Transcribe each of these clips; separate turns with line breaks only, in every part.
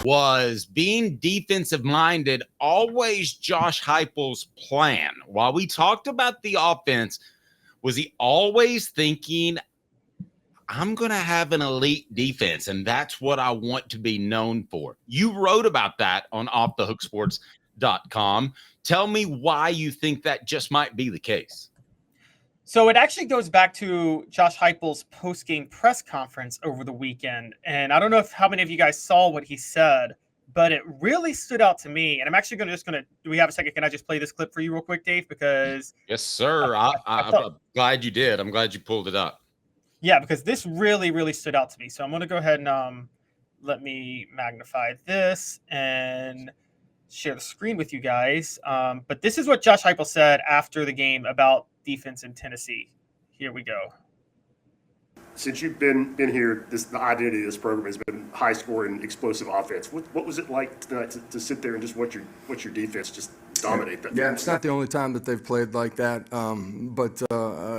Was being defensive minded always Josh Heupel's plan? While we talked about the offense, was he always thinking, I'm going to have an elite defense, and that's what I want to be known for? You wrote about that on offthehooksports.com. Tell me why you think that just might be the case.
So it actually goes back to Josh Heupel's post-game press conference over the weekend. And I don't know how many of you guys saw what he said, but it really stood out to me. And I'm actually do we have a second? Can I just play this clip for you real quick, Dave? Because
yes, sir. I'm glad you did. I'm glad you pulled it up.
Yeah, because this really, really stood out to me. So I'm going to go ahead and let me magnify this and share the screen with you guys. But this is what Josh Heupel said after the game about defense in Tennessee. Here we go.
Since you've been here, the identity of this program has been high scoring, explosive offense. What was it like tonight to sit there and just watch your defense just dominate that?
Yeah, it's not the only time that they've played like that. But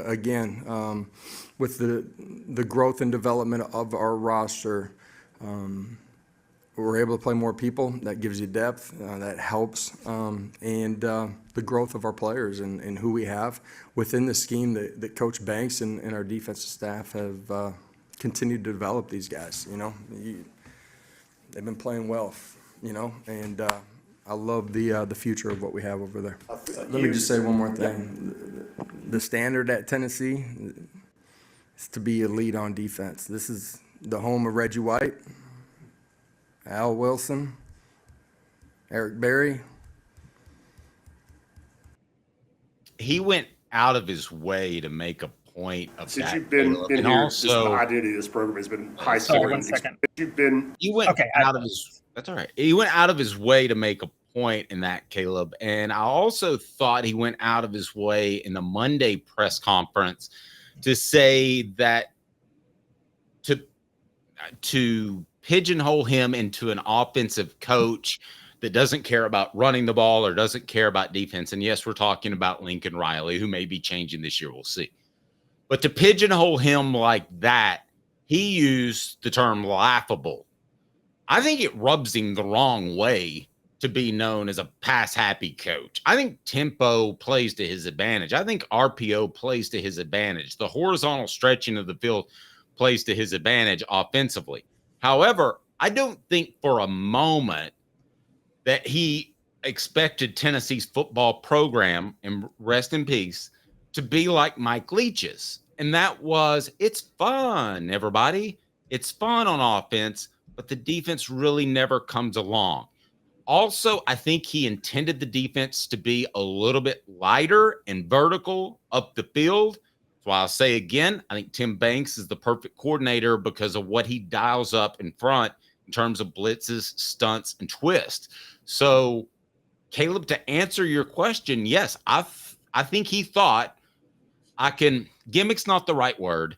again, with the growth and development of our roster, we're able to play more people. That gives you depth. That helps. And the growth of our players and who we have within the scheme that Coach Banks and our defensive staff have continued to develop these guys. They've been playing well, and I love the future of what we have over there. Let me just say one more thing. The standard at Tennessee is to be elite on defense. This is the home of Reggie White, Al Wilson, Eric Berry.
He went out of his way to make a point of
Since
that.
You've been here, also, the identity of this program has been high scoring.
1 second.
He went out of his. That's all right. He went out of his way to make a point in that, Caleb. And I also thought he went out of his way in the Monday press conference to say that to pigeonhole him into an offensive coach that doesn't care about running the ball or doesn't care about defense. And yes, we're talking about Lincoln Riley, who may be changing this year. We'll see. But to pigeonhole him like that, he used the term laughable. I think it rubs him the wrong way to be known as a pass-happy coach. I think tempo plays to his advantage. I think RPO plays to his advantage. The horizontal stretching of the field plays to his advantage offensively. However, I don't think for a moment that he expected Tennessee's football program, and rest in peace, to be like Mike Leach's. And that was, it's fun, everybody. It's fun on offense, but the defense really never comes along. Also, I think he intended the defense to be a little bit lighter and vertical up the field. So I'll say again, I think Tim Banks is the perfect coordinator because of what he dials up in front in terms of blitzes, stunts, and twists. So, Caleb, to answer your question, yes, I think he thought gimmick's not the right word,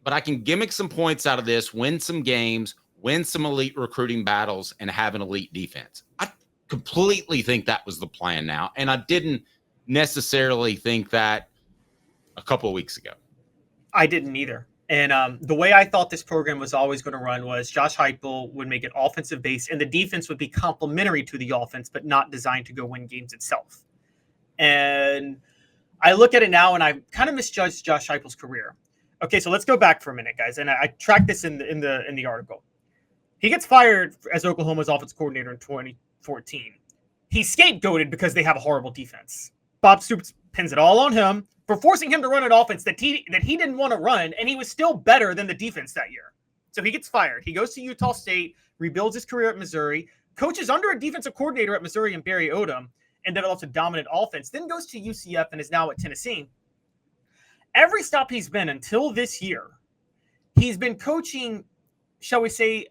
but I can gimmick some points out of this, win some games, win some elite recruiting battles, and have an elite defense. I completely think that was the plan now, and I didn't necessarily think that a couple of weeks ago.
I didn't either. And the way I thought this program was always going to run was Josh Heupel would make it offensive based, and the defense would be complementary to the offense, but not designed to go win games itself. And I look at it now, and I kind of misjudged Josh Heupel's career. Okay, so let's go back for a minute, guys. And I tracked this in the article. He gets fired as Oklahoma's offensive coordinator in 2014. He's scapegoated because they have a horrible defense. Bob Stoops pins it all on him for forcing him to run an offense that he didn't want to run, and he was still better than the defense that year. So he gets fired. He goes to Utah State, rebuilds his career at Missouri, coaches under a defensive coordinator at Missouri and Barry Odom, and develops a dominant offense, then goes to UCF and is now at Tennessee. Every stop he's been until this year, he's been coaching, shall we say,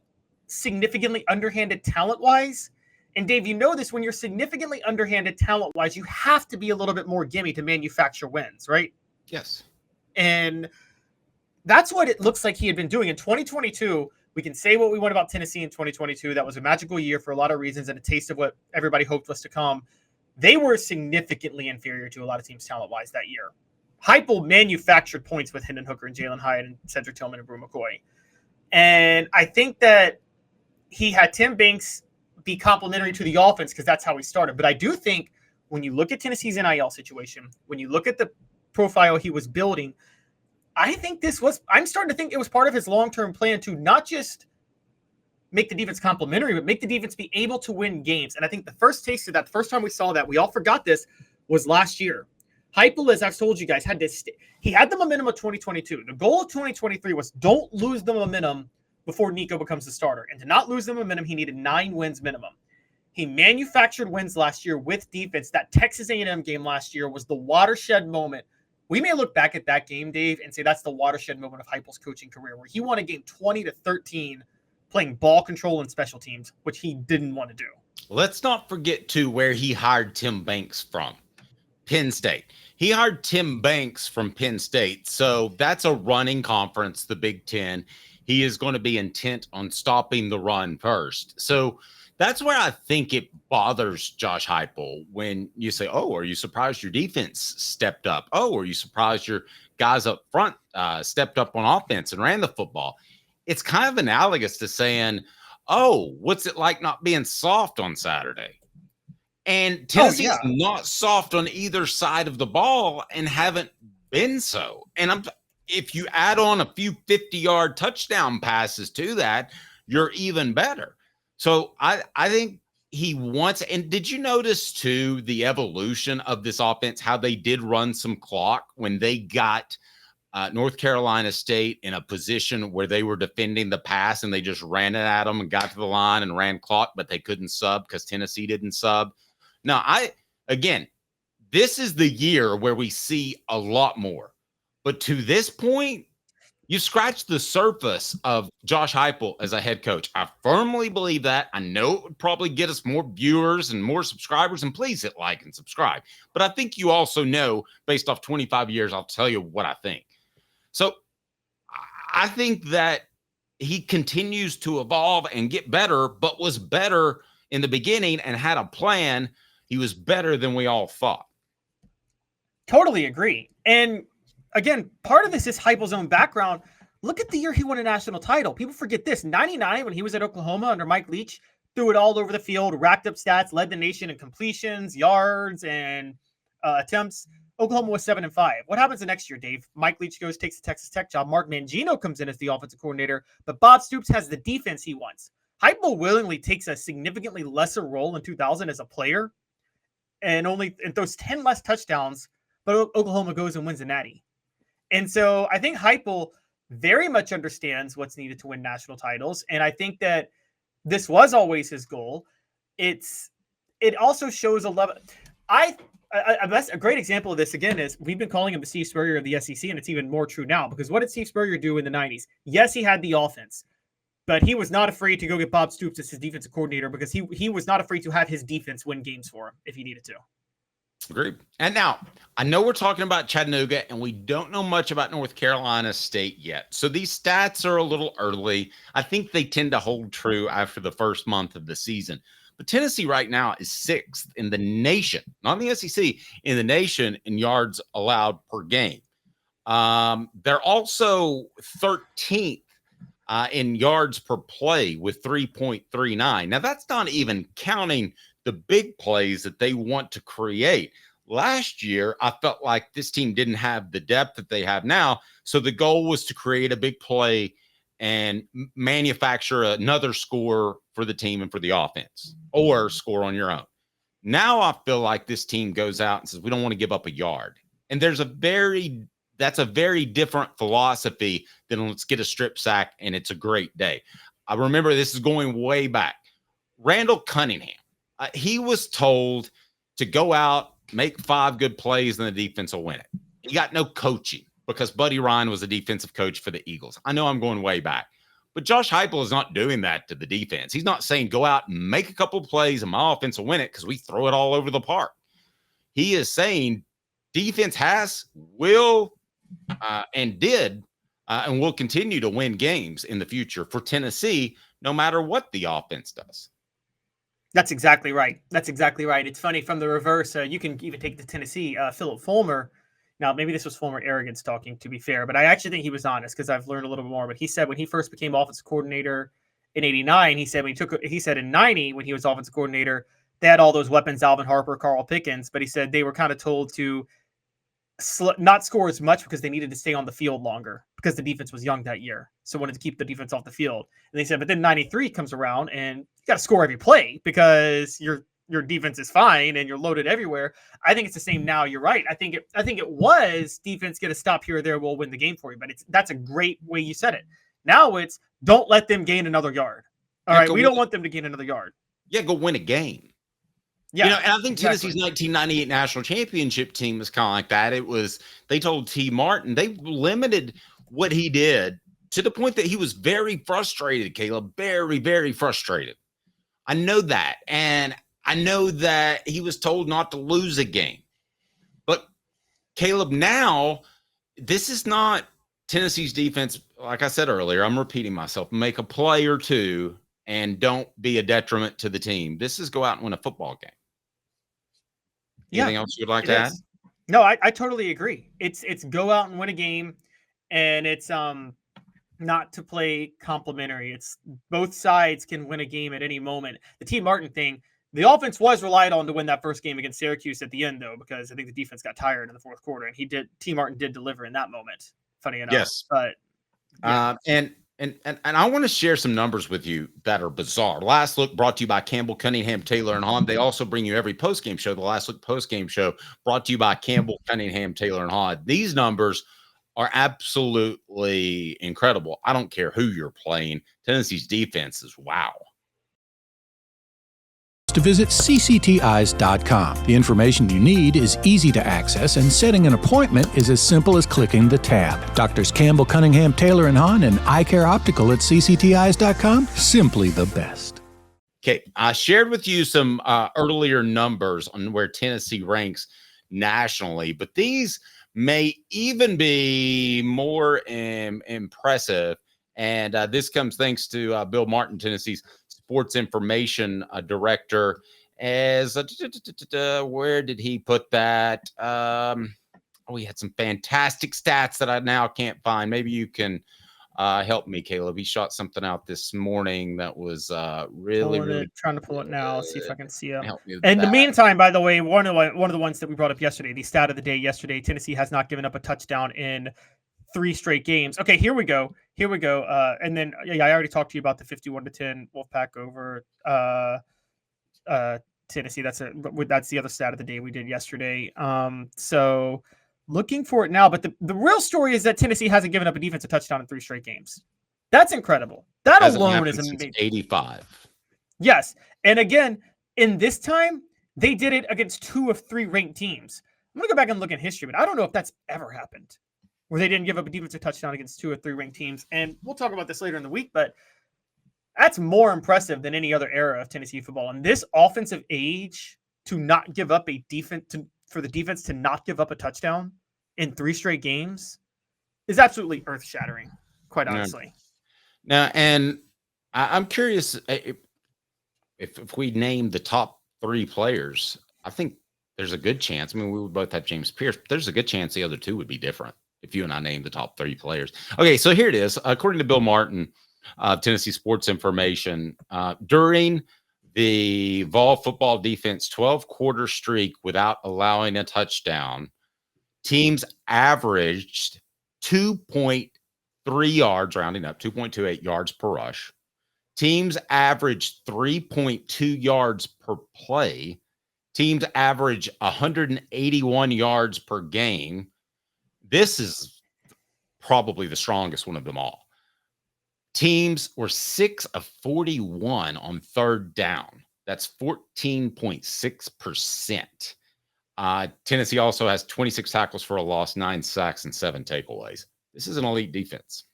significantly underhanded talent-wise. And Dave, you know this, when you're significantly underhanded talent-wise, you have to be a little bit more gimme to manufacture wins, right?
Yes.
And that's what it looks like he had been doing in 2022. We can say what we want about Tennessee in 2022. That was a magical year for a lot of reasons and a taste of what everybody hoped was to come. They were significantly inferior to a lot of teams talent-wise that year. Heupel manufactured points with Hendon Hooker and Jalen Hyatt and Cedric Tillman and Brew McCoy. And I think that he had Tim Banks be complementary to the offense because that's how he started. But I do think when you look at Tennessee's NIL situation, when you look at the profile he was building, I'm starting to think it was part of his long-term plan to not just make the defense complementary, but make the defense be able to win games. And I think the first taste of that, the first time we saw that, we all forgot this, was last year. Heupel, as I've told you guys, he had the momentum of 2022. The goal of 2023 was don't lose the momentum before Nico becomes the starter. And to not lose the momentum, he needed 9 wins minimum. He manufactured wins last year with defense. That Texas A&M game last year was the watershed moment. We may look back at that game, Dave, and say that's the watershed moment of Heupel's coaching career, where he won a game 20-13 playing ball control and special teams, which he didn't want to do.
Let's not forget, too, where he hired Tim Banks from. Penn State. He hired Tim Banks from Penn State. So that's a running conference, the Big Ten. He is going to be intent on stopping the run first. So that's where I think it bothers Josh Heupel when you say, oh, are you surprised your defense stepped up? Oh, are you surprised your guys up front stepped up on offense and ran the football? It's kind of analogous to saying, oh, what's it like not being soft on Saturday? And Tennessee's not soft on either side of the ball and haven't been so. And if you add on a few 50-yard touchdown passes to that, you're even better. So I think he wants, and did you notice too the evolution of this offense, how they did run some clock when they got North Carolina State in a position where they were defending the pass and they just ran it at them and got to the line and ran clock, but they couldn't sub because Tennessee didn't sub. Now, again, this is the year where we see a lot more. But to this point, you scratched the surface of Josh Heupel as a head coach. I firmly believe that. I know it would probably get us more viewers and more subscribers, and please hit like and subscribe. But I think you also know, based off 25 years, I'll tell you what I think. So I think that he continues to evolve and get better, but was better in the beginning and had a plan. He was better than we all thought.
Totally agree. And again, part of this is Heupel's own background. Look at the year he won a national title. People forget this. 99, when he was at Oklahoma under Mike Leach, threw it all over the field, racked up stats, led the nation in completions, yards, and attempts. Oklahoma was 7-5. What happens the next year, Dave? Mike Leach goes, takes the Texas Tech job. Mark Mangino comes in as the offensive coordinator, but Bob Stoops has the defense he wants. Heupel willingly takes a significantly lesser role in 2000 as a player and throws 10 less touchdowns, but Oklahoma goes and wins the Natty. And so I think Heupel very much understands what's needed to win national titles. And I think that this was always his goal. It also shows a level. A great example of this, again, is we've been calling him the Steve Spurrier of the SEC, and it's even more true now, because what did Steve Spurrier do in the 90s? Yes, he had the offense, but he was not afraid to go get Bob Stoops as his defensive coordinator because he was not afraid to have his defense win games for him if he needed to.
Agreed. And now, I know we're talking about Chattanooga, and we don't know much about North Carolina State yet. So these stats are a little early. I think they tend to hold true after the first month of the season. But Tennessee right now is 6th in the nation, not in the SEC, in the nation in yards allowed per game. They're also 13th in yards per play with 3.39. Now, that's not even counting the big plays that they want to create. Last year, I felt like this team didn't have the depth that they have now. So the goal was to create a big play and manufacture another score for the team and for the offense, or score on your own. Now I feel like this team goes out and says, we don't want to give up a yard. And that's a very different philosophy than let's get a strip sack and it's a great day. I remember this is going way back. Randall Cunningham, he was told to go out, make 5 good plays, and the defense will win it. He got no coaching because Buddy Ryan was a defensive coach for the Eagles. I know I'm going way back, but Josh Heupel is not doing that to the defense. He's not saying go out and make a couple plays and my offense will win it because we throw it all over the park. He is saying defense will and did and will continue to win games in the future for Tennessee, no matter what the offense does.
That's exactly right. It's funny from the reverse. You can even take the Tennessee, Philip Fulmer. Now, maybe this was Fulmer arrogance talking, to be fair, but I actually think he was honest because I've learned a little bit more. But he said when he first became offensive coordinator in 89, he said he said in 90, when he was offensive coordinator, they had all those weapons, Alvin Harper, Carl Pickens, but he said they were kind of told to not score as much because they needed to stay on the field longer because the defense was young that year. So wanted to keep the defense off the field. And they said, but then 93 comes around and you got to score every play because your defense is fine and you're loaded everywhere. I think it's the same now. You're right. I think it was defense get a stop here or there, we'll win the game for you. But that's a great way you said it. Now it's don't let them gain another yard. All right, we don't want them to gain another yard.
Yeah, go win a game. Yeah, and I think Tennessee's 1998 national championship team was kind of like that. They told T. Martin, they limited what he did to the point that he was very frustrated, Caleb, very, very frustrated. I know that. And I know that he was told not to lose a game. But Caleb, now, this is not Tennessee's defense. Like I said earlier, I'm repeating myself, make a play or two and don't be a detriment to the team. This is go out and win a football game. Anything else you'd like to add?
No, I totally agree. It's go out and win a game, and it's not to play complimentary. It's both sides can win a game at any moment. The T. Martin thing, the offense was relied on to win that first game against Syracuse at the end, though, because I think the defense got tired in the fourth quarter, and T. Martin did deliver in that moment. Funny enough,
yes,
but
yeah. And I want to share some numbers with you that are bizarre. Last Look brought to you by Campbell, Cunningham, Taylor, and Hahn. They also bring you every post-game show. The Last Look post-game show brought to you by Campbell, Cunningham, Taylor, and Hahn. These numbers are absolutely incredible. I don't care who you're playing. Tennessee's defense is wow.
To visit cctis.com. The information you need is easy to access, and setting an appointment is as simple as clicking the tab. Doctors Campbell, Cunningham, Taylor, and Hahn, and Eye Care Optical at cctis.com. Simply the best.
Okay, I shared with you some earlier numbers on where Tennessee ranks nationally, but these may even be more impressive. And this comes thanks to Bill Martin, Tennessee's sports information director. As where did he put that? He had some fantastic stats that I now can't find. Maybe you can help me, Caleb. He shot something out this morning that was really
trying to pull it now. See if I can see it.
In
the meantime, by the way, one of the ones that we brought up yesterday, the stat of the day yesterday, Tennessee has not given up a touchdown in 3 straight games. Okay, here we go. And then I already talked to you about the 51-10 Wolfpack over Tennessee. That's the other stat of the day we did yesterday. So looking for it now, but the real story is that Tennessee hasn't given up a defensive touchdown in 3 straight games. That's incredible. That alone is amazing.
85.
Yes, and again, in this time, they did it against 2 of 3 ranked teams. I'm gonna go back and look at history, but I don't know if that's ever happened, where they didn't give up a defensive touchdown against 2 or 3 ranked teams. And we'll talk about this later in the week, but that's more impressive than any other era of Tennessee football. And this offensive age to not give up a defense, for the defense to not give up a touchdown in 3 straight games is absolutely earth-shattering, quite honestly.
Now, and I'm curious if we name the top 3 players, I think there's a good chance. I mean, we would both have James Pierce, but there's a good chance the other 2 would be different if you and I named the top 3 players. Okay, so here it is. According to Bill Martin, Tennessee Sports Information, during the Vol football defense 12-quarter streak without allowing a touchdown, teams averaged 2.3 yards, rounding up, 2.28 yards per rush. Teams averaged 3.2 yards per play. Teams average 181 yards per game. This is probably the strongest one of them all. Teams were 6 of 41 on 3rd down. That's 14.6%. Tennessee also has 26 tackles for a loss, 9 sacks, and 7 takeaways. This is an elite defense.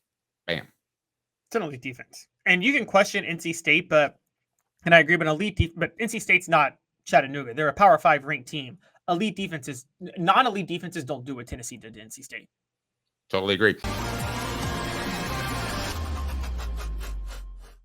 Bam.
It's an elite defense. And you can question NC State, and I agree, but but NC State's not Chattanooga. They're a Power 5 ranked team. Non-elite defenses don't do what Tennessee did to NC State.
Totally agree.